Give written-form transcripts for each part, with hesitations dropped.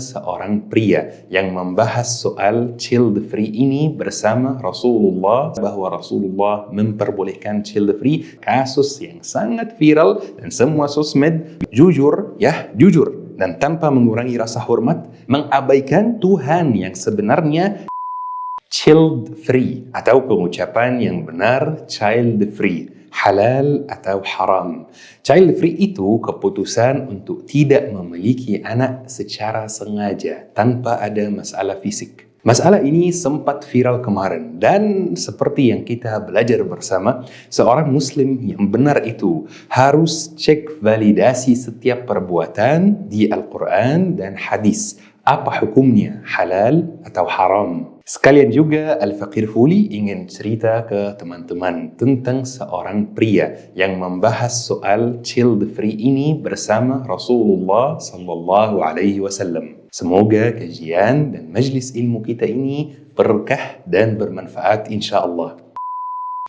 seorang pria yang membahas soal child free ini bersama Rasulullah, bahwa Rasulullah memperbolehkan child free, kasus yang sangat viral dan semua sosmed jujur dan tanpa mengurangi rasa hormat mengabaikan Tuhan yang sebenarnya. Child free atau pengucapan yang benar child free, halal atau haram. Child free itu keputusan untuk tidak memiliki anak secara sengaja tanpa ada masalah fisik. Masalah ini sempat viral kemarin dan seperti yang kita belajar bersama, seorang muslim yang benar itu harus cek validasi setiap perbuatan di Al-Quran dan hadis. Apa hukumnya, halal atau haram? Sekalian juga Al-Faqir Fuli ingin cerita ke teman-teman tentang seorang pria yang membahas soal child free ini bersama Rasulullah sallallahu alaihi wasallam. Semoga kajian dan majlis ilmu kita ini berkah dan bermanfaat insyaallah.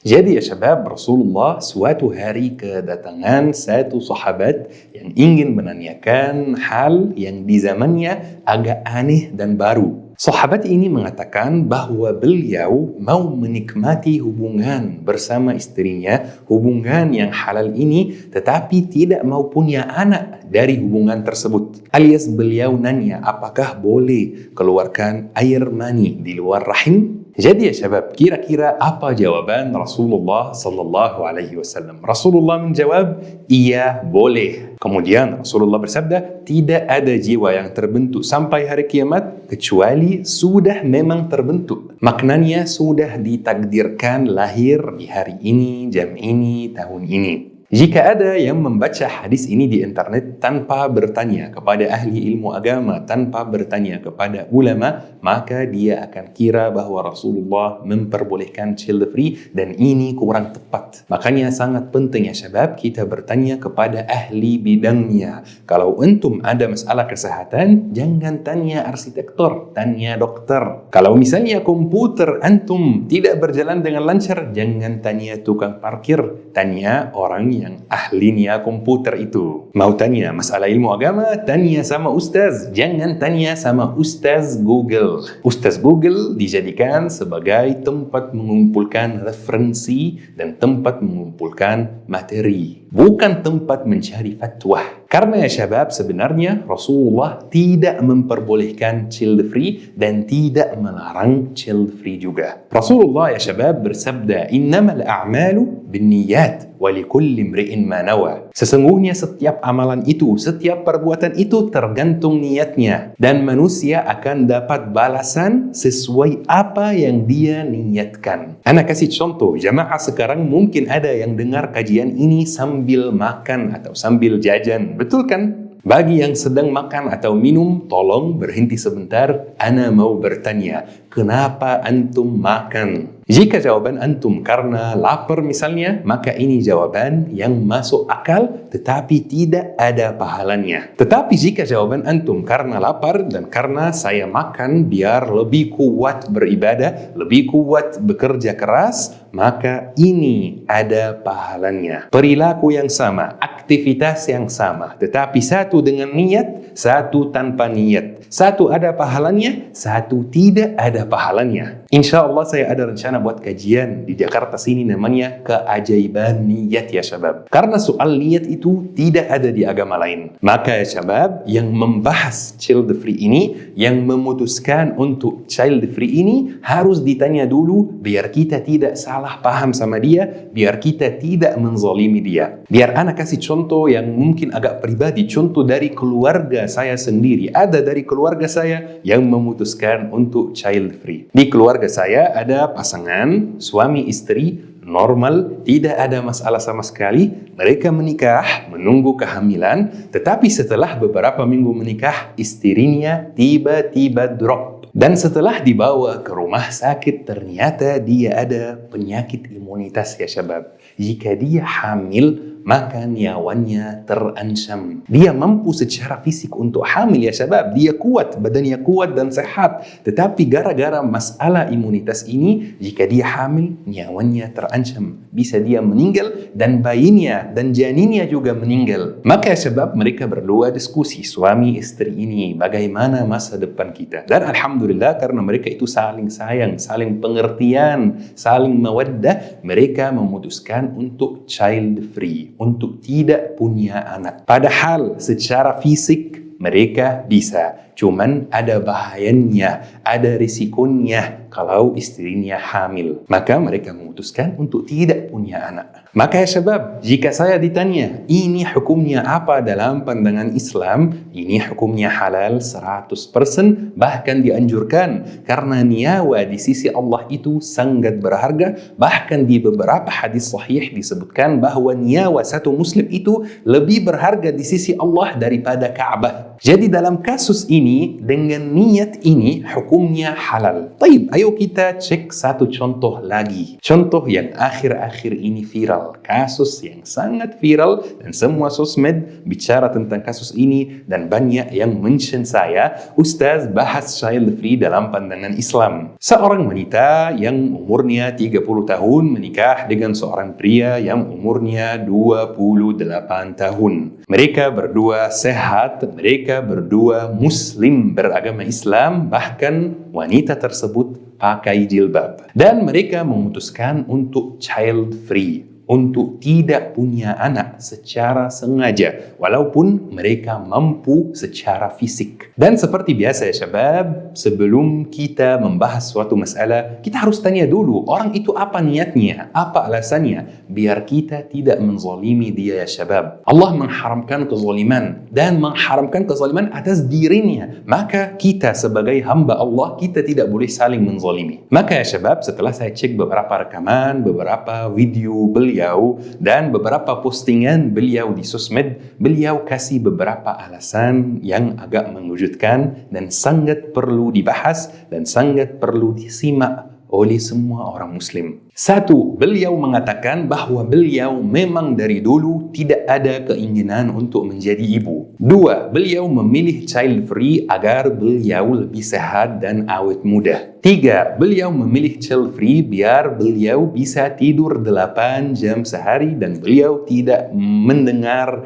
Jadi ya syabab, Rasulullah suatu hari kedatangan satu sahabat yang ingin menanyakan hal yang di zamannya agak aneh dan baru. Sahabat ini mengatakan bahwa beliau mau menikmati hubungan bersama istrinya, hubungan yang halal ini, tetapi tidak mau punya anak dari hubungan tersebut. Alias beliau nanya apakah boleh keluarkan air mani di luar rahim? Jadi ya syabab, kira-kira apa jawaban Rasulullah sallallahu alaihi wasallam? Rasulullah menjawab, iya boleh. Kemudian Rasulullah bersabda, tidak ada jiwa yang terbentuk sampai hari kiamat kecuali sudah memang terbentuk. Maknanya sudah ditakdirkan lahir di hari ini, jam ini, tahun ini. Jika ada yang membaca hadis ini di internet tanpa bertanya kepada ahli ilmu agama, tanpa bertanya kepada ulama, maka dia akan kira bahwa Rasulullah memperbolehkan child free dan ini kurang tepat. Makanya sangat penting ya syabab kita bertanya kepada ahli bidangnya. Kalau antum ada masalah kesehatan, jangan tanya arsitektur, tanya dokter. Kalau misalnya komputer antum tidak berjalan dengan lancar, jangan tanya tukang parkir, tanya orang yang ahlinya komputer itu. Mau tanya masalah ilmu agama, tanya sama ustaz. Jangan tanya sama ustaz Google. Ustaz Google dijadikan sebagai tempat mengumpulkan referensi dan tempat mengumpulkan materi, bukan tempat mencari fatwa. Karena ya syabab, sebenarnya Rasulullah tidak memperbolehkan child free dan tidak melarang child free juga. Rasulullah ya syabab bersabda, innamal a'malu binniyat wa likulli imri'in ma nawa. Sesungguhnya setiap amalan itu, setiap perbuatan itu tergantung niatnya dan manusia akan dapat balasan sesuai apa yang dia niatkan. Ana kasih contoh, jamaah sekarang mungkin ada yang dengar kajian ini sambil makan atau sambil jajan. Betul kan? Bagi yang sedang makan atau minum, tolong berhenti sebentar. Ana mau bertanya, kenapa antum makan? Jika jawaban antum karena lapar misalnya, maka ini jawaban yang masuk akal tetapi tidak ada pahalanya. Tetapi jika jawaban antum karena lapar dan karena saya makan biar lebih kuat beribadah, lebih kuat bekerja keras, maka ini ada pahalanya. Perilaku yang sama, aktivitas yang sama, tetapi satu dengan niat, satu tanpa niat. Satu ada pahalanya, satu tidak ada pahalanya. Insya Allah saya ada rencana buat kajian di Jakarta sini namanya keajaiban niat ya syabab. Karena soal niat itu tidak ada di agama lain. Maka ya syabab, yang membahas child free ini, yang memutuskan untuk child free ini harus ditanya dulu biar kita tidak salah paham sama dia, biar kita tidak menzalimi dia. Biar anak kasih contoh yang mungkin agak pribadi, contoh dari keluarga saya sendiri. Ada dari keluarga saya yang memutuskan untuk child free. Di keluarga saya ada pasangan, suami istri, normal, tidak ada masalah sama sekali. Mereka menikah, menunggu kehamilan, tetapi setelah beberapa minggu menikah, istrinya tiba-tiba drop. Dan setelah dibawa ke rumah sakit, ternyata dia ada penyakit imunitas ya syabab. Jika dia hamil, maka nyawanya terancam. Dia mampu secara fisik untuk hamil ya syabab, dia kuat, badannya kuat dan sehat. Tetapi gara-gara masalah imunitas ini, jika dia hamil, nyawanya terancam. Bisa dia meninggal dan bayinya dan janinnya juga meninggal. Maka ya syabab, mereka berdua diskusi, suami istri ini, bagaimana masa depan kita. Dan alhamdulillah karena mereka itu saling sayang, saling pengertian, saling mawaddah, mereka memutuskan untuk child free, untuk tidak punya anak. Padahal secara fisik mereka bisa, cuman ada bahayanya, ada risikonya kalau istrinya hamil. Maka mereka memutuskan untuk tidak punya anak. Maka ya syabab, jika saya ditanya, ini hukumnya apa dalam pandangan Islam? Ini hukumnya halal 100%, bahkan dianjurkan. Karena nyawa di sisi Allah itu sangat berharga. Bahkan di beberapa hadis sahih disebutkan bahwa nyawa satu muslim itu lebih berharga di sisi Allah daripada Ka'bah. Jadi dalam kasus ini, dengan niat ini, hukumnya halal. Taib, ayo kita cek satu contoh lagi. Contoh yang akhir-akhir ini viral. Kasus yang sangat viral dan semua sosmed bicara tentang kasus ini dan banyak yang mention saya, Ustaz bahas child free dalam pandangan Islam. Seorang wanita yang umurnya 30 tahun menikah dengan seorang pria yang umurnya 28 tahun. Mereka berdua sehat, mereka berdua muslim beragama Islam, bahkan wanita tersebut pakai jilbab. Dan mereka memutuskan untuk child free, untuk tidak punya anak secara sengaja, walaupun mereka mampu secara fisik. Dan seperti biasa ya syabab, sebelum kita membahas suatu masalah, kita harus tanya dulu, orang itu apa niatnya, apa alasannya, biar kita tidak menzalimi dia ya syabab. Allah mengharamkan kezaliman, dan mengharamkan kezaliman atas dirinya. Maka kita sebagai hamba Allah, kita tidak boleh saling menzalimi. Maka ya syabab, setelah saya cek beberapa rekaman, beberapa video beliau, dan beberapa postingan beliau di sosmed, beliau kasih beberapa alasan yang agak mengejutkan dan sangat perlu dibahas dan sangat perlu disimak oleh semua orang muslim. Satu, beliau mengatakan bahwa beliau memang dari dulu tidak ada keinginan untuk menjadi ibu. Dua, beliau memilih child free agar beliau lebih sehat dan awet muda. Tiga, beliau memilih child free biar beliau bisa tidur 8 jam sehari dan beliau tidak mendengar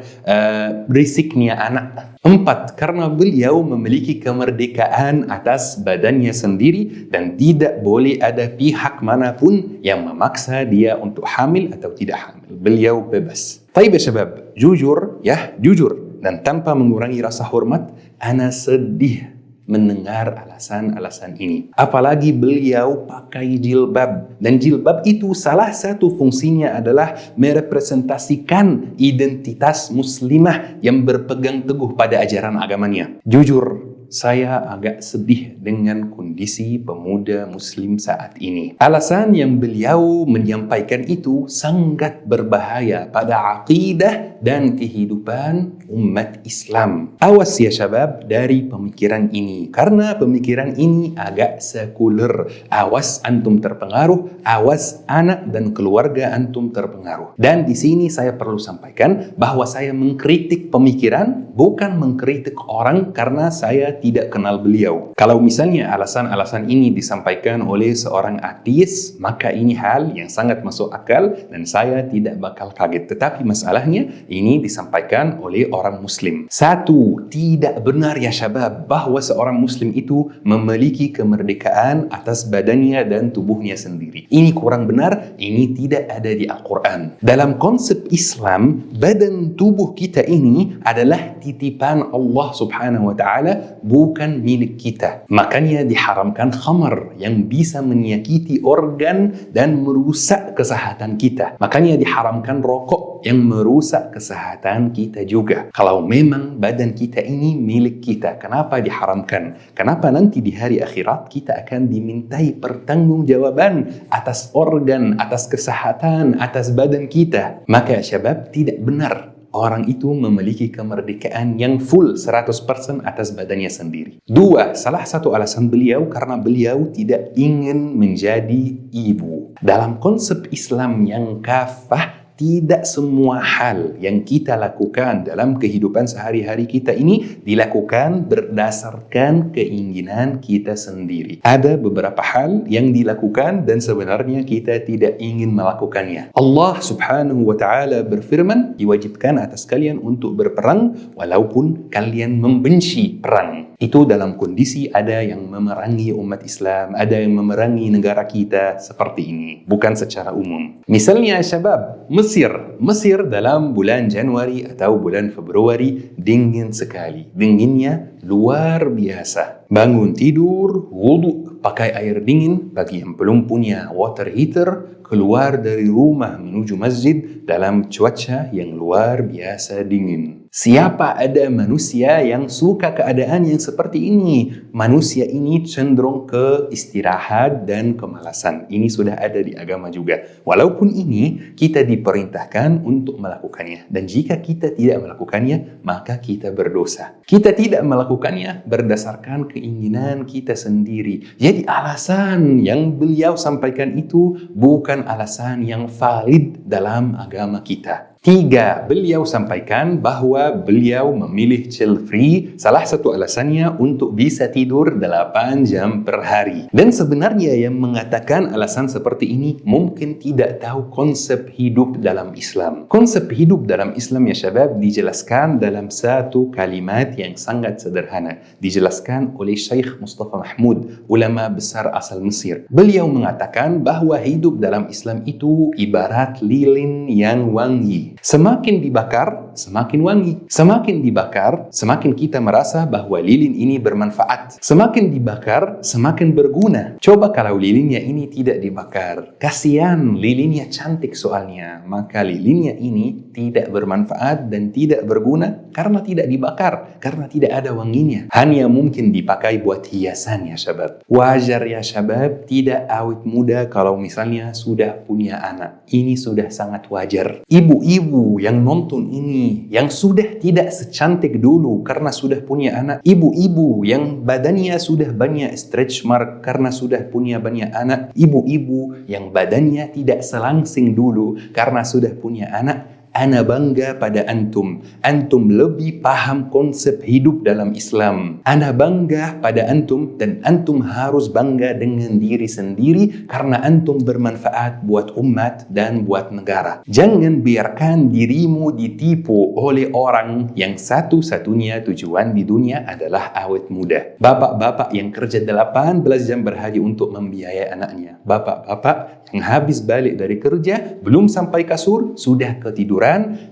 berisiknya anak. Empat, karena beliau memiliki kemerdekaan atas badannya sendiri dan tidak boleh ada pihak manapun yang memaksa dia untuk hamil atau tidak hamil. Beliau bebas. Taib ya syabab, jujur dan tanpa mengurangi rasa hormat, ana sedih mendengar alasan-alasan ini. Apalagi beliau pakai jilbab. Dan jilbab itu salah satu fungsinya adalah merepresentasikan identitas muslimah yang berpegang teguh pada ajaran agamanya. Jujur, saya agak sedih dengan kondisi pemuda muslim saat ini. Alasan yang beliau menyampaikan itu sangat berbahaya pada akidah dan kehidupan umat Islam. Awas ya syabab dari pemikiran ini, karena pemikiran ini agak sekuler. Awas antum terpengaruh, awas anak dan keluarga antum terpengaruh. Dan di sini saya perlu sampaikan bahwa saya mengkritik pemikiran, bukan mengkritik orang karena saya tidak kenal beliau. Kalau misalnya alasan-alasan ini disampaikan oleh seorang ateis, maka ini hal yang sangat masuk akal dan saya tidak bakal kaget. Tetapi masalahnya ini disampaikan oleh orang muslim. Satu, tidak benar ya syabab bahwa seorang muslim itu memiliki kemerdekaan atas badannya dan tubuhnya sendiri. Ini kurang benar, ini tidak ada di Al-Quran. Dalam konsep Islam, badan tubuh kita ini adalah titipan Allah subhanahu wa ta'ala, bukan milik kita. Makanya diharamkan khamar yang bisa menyakiti organ dan merusak kesehatan kita. Makanya diharamkan rokok yang merusak kesehatan kita juga. Kalau memang badan kita ini milik kita, kenapa diharamkan? Kenapa nanti di hari akhirat kita akan dimintai pertanggungjawaban atas organ, atas kesehatan, atas badan kita? Maka syabab, tidak benar orang itu memiliki kemerdekaan yang full 100% atas badannya sendiri. Dua, salah satu alasan beliau karena beliau tidak ingin menjadi ibu. Dalam konsep Islam yang kafah, tidak semua hal yang kita lakukan dalam kehidupan sehari-hari kita ini dilakukan berdasarkan keinginan kita sendiri. Ada beberapa hal yang dilakukan dan sebenarnya kita tidak ingin melakukannya. Allah Subhanahu wa Ta'ala berfirman, diwajibkan atas kalian untuk berperang walaupun kalian membenci perang. Itu dalam kondisi ada yang memerangi umat Islam, ada yang memerangi negara kita seperti ini, bukan secara umum. Misalnya syabab, Mesir dalam bulan Januari atau bulan Februari dingin sekali. Dinginnya luar biasa. Bangun tidur, wudu, pakai air dingin. Bagi yang belum punya water heater, keluar dari rumah menuju masjid dalam cuaca yang luar biasa dingin. Siapa ada manusia yang suka keadaan yang seperti ini? Manusia ini cenderung ke istirahat dan kemalasan. Ini sudah ada di agama juga. Walaupun ini kita diperintahkan untuk melakukannya. Dan jika kita tidak melakukannya, maka kita berdosa. Kita tidak melakukannya berdasarkan keinginan kita sendiri. Jadi alasan yang beliau sampaikan itu bukan alasan yang valid dalam agama kita. 3, beliau sampaikan bahwa beliau memilih child free. Salah satu alasannya untuk bisa tidur 8 jam per hari. Dan sebenarnya yang mengatakan alasan seperti ini mungkin tidak tahu konsep hidup dalam Islam. Konsep hidup dalam Islam ya syabab dijelaskan dalam satu kalimat yang sangat sederhana. Dijelaskan oleh Syekh Mustafa Mahmud, ulama besar asal Mesir. Beliau mengatakan bahwa hidup dalam Islam itu ibarat lilin yang wangi. Semakin dibakar, semakin wangi. Semakin dibakar, semakin kita merasa bahwa lilin ini bermanfaat. Semakin dibakar, semakin berguna. Coba kalau lilinnya ini tidak dibakar. Kasihan, lilinnya cantik soalnya. Maka lilinnya ini tidak bermanfaat dan tidak berguna karena tidak dibakar. Karena tidak ada wanginya. Hanya mungkin dipakai buat hiasan ya syabab. Wajar ya syabab, tidak awet muda kalau misalnya sudah punya anak. Ini sudah sangat wajar. Ibu-ibu yang nonton ini, yang sudah tidak secantik dulu karena sudah punya anak. Ibu-ibu yang badannya sudah banyak stretch mark karena sudah punya banyak anak. Ibu-ibu yang badannya tidak selangsing dulu karena sudah punya anak. Ana bangga pada antum. Antum lebih paham konsep hidup dalam Islam. Ana bangga pada antum dan antum harus bangga dengan diri sendiri karena antum bermanfaat buat umat dan buat negara. Jangan biarkan dirimu ditipu oleh orang yang satu-satunya tujuan di dunia adalah awet muda. Bapak-bapak yang kerja 18 jam berhari untuk membiayai anaknya. Bapak-bapak yang habis balik dari kerja, belum sampai kasur, sudah ketiduran.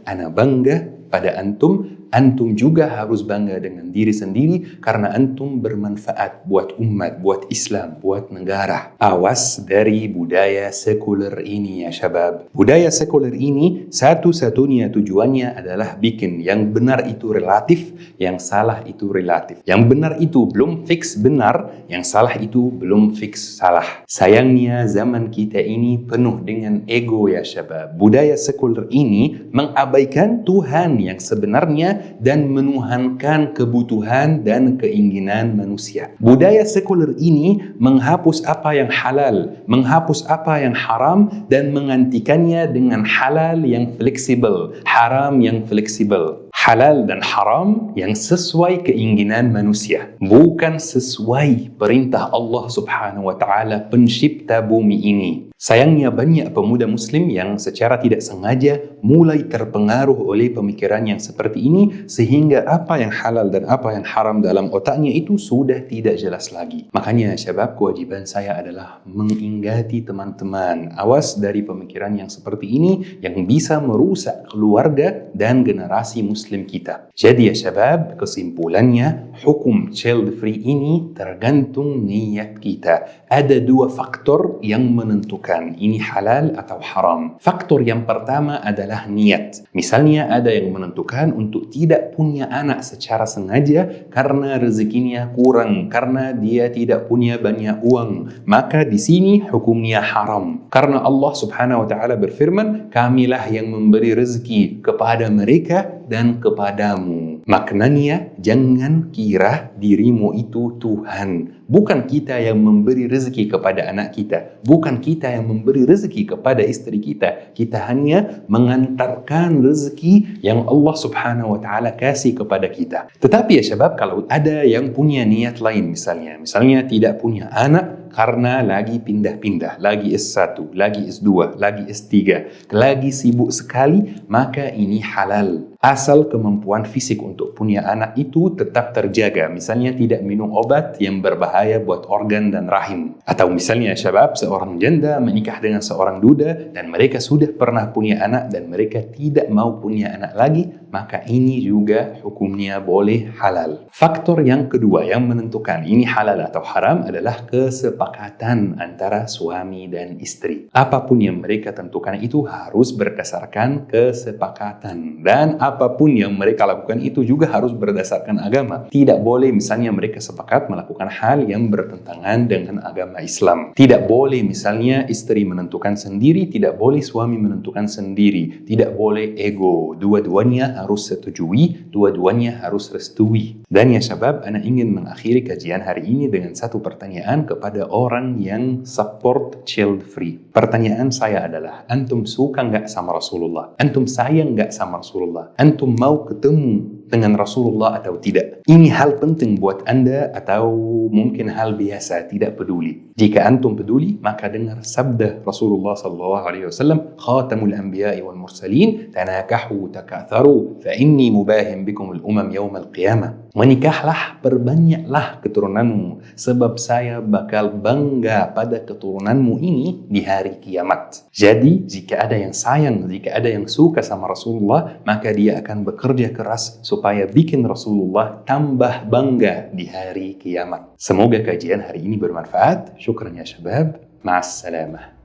Ana bangga pada antum. Antum juga harus bangga dengan diri sendiri karena antum bermanfaat buat umat, buat Islam, buat negara. Awas dari budaya sekuler ini ya syabab. Budaya sekuler ini satu-satunya tujuannya adalah bikin yang benar itu relatif, yang salah itu relatif. Yang benar itu belum fix benar, yang salah itu belum fix salah. Sayangnya zaman kita ini penuh dengan ego ya syabab. Budaya sekuler ini mengabaikan Tuhan yang sebenarnya dan menuhankan kebutuhan dan keinginan manusia. Budaya sekuler ini menghapus apa yang halal, menghapus apa yang haram, dan menggantikannya dengan halal yang fleksibel, haram yang fleksibel. Halal dan haram yang sesuai keinginan manusia, bukan sesuai perintah Allah Subhanahu wa Ta'ala, pencipta bumi ini. Sayangnya banyak pemuda muslim yang secara tidak sengaja mulai terpengaruh oleh pemikiran yang seperti ini sehingga apa yang halal dan apa yang haram dalam otaknya itu sudah tidak jelas lagi. Makanya syabab, kewajiban saya adalah mengingati teman-teman. Awas dari pemikiran yang seperti ini yang bisa merusak keluarga dan generasi muslim kita. Jadi ya syabab, kesimpulannya hukum child free ini tergantung niat kita. Ada 2 faktor yang menentukan ini halal atau haram. Faktor yang pertama adalah niat. Misalnya ada yang menentukan untuk tidak punya anak secara sengaja karena rezekinya kurang, karena dia tidak punya banyak uang. Maka di sini hukumnya haram. Karena Allah Subhanahu wa Ta'ala berfirman, kamilah yang memberi rezeki kepada mereka dan kepadamu. Maknanya, jangan kira dirimu itu Tuhan. Bukan kita yang memberi rezeki kepada anak kita. Bukan kita yang memberi rezeki kepada istri kita. Kita hanya mengantarkan rezeki yang Allah Subhanahu wa Ta'ala kasih kepada kita. Tetapi ya syabab, kalau ada yang punya niat lain misalnya tidak punya anak karena lagi pindah-pindah, lagi S1, lagi S2, lagi S3, lagi sibuk sekali, maka ini halal. Asal kemampuan fisik untuk punya anak itu tetap terjaga. Misalnya tidak minum obat yang berbahaya buat organ dan rahim. Atau misalnya syabab, seorang janda menikah dengan seorang duda dan mereka sudah pernah punya anak dan mereka tidak mau punya anak lagi, maka ini juga hukumnya boleh halal. Faktor yang kedua yang menentukan ini halal atau haram adalah kesepakatan antara suami dan istri. Apapun yang mereka tentukan itu harus berdasarkan kesepakatan, dan apapun yang mereka lakukan itu juga harus berdasarkan agama. Tidak boleh misalnya mereka sepakat melakukan hal yang bertentangan dengan agama Islam. Tidak boleh misalnya istri menentukan sendiri, tidak boleh suami menentukan sendiri. Tidak boleh ego. Dua-duanya harus setujui, dua-duanya harus restui. Dan ya syabab, ana ingin mengakhiri kajian hari ini dengan satu pertanyaan kepada orang yang support child free. Pertanyaan saya adalah, antum suka nggak sama Rasulullah? Antum sayang nggak sama Rasulullah? Antum mau ketemu dengan Rasulullah atau tidak? Ini hal penting buat Anda atau mungkin hal biasa, tidak peduli. Jika antum peduli, maka dengar sabda Rasulullah SAW, khatamul anbiya'i wal mursalin, tanakahu takatharu, fa inni mubahim bikum al-umam yawmal qiyamah. Menikahlah, perbanyaklah keturunanmu, sebab saya bakal bangga pada keturunanmu ini di hari kiamat. Jadi, jika ada yang sayang, jika ada yang suka sama Rasulullah, maka dia akan bekerja keras supaya bikin Rasulullah tambah bangga di hari kiamat. Semoga kajian hari ini bermanfaat. Syukran ya syabab. Ma'as salamah.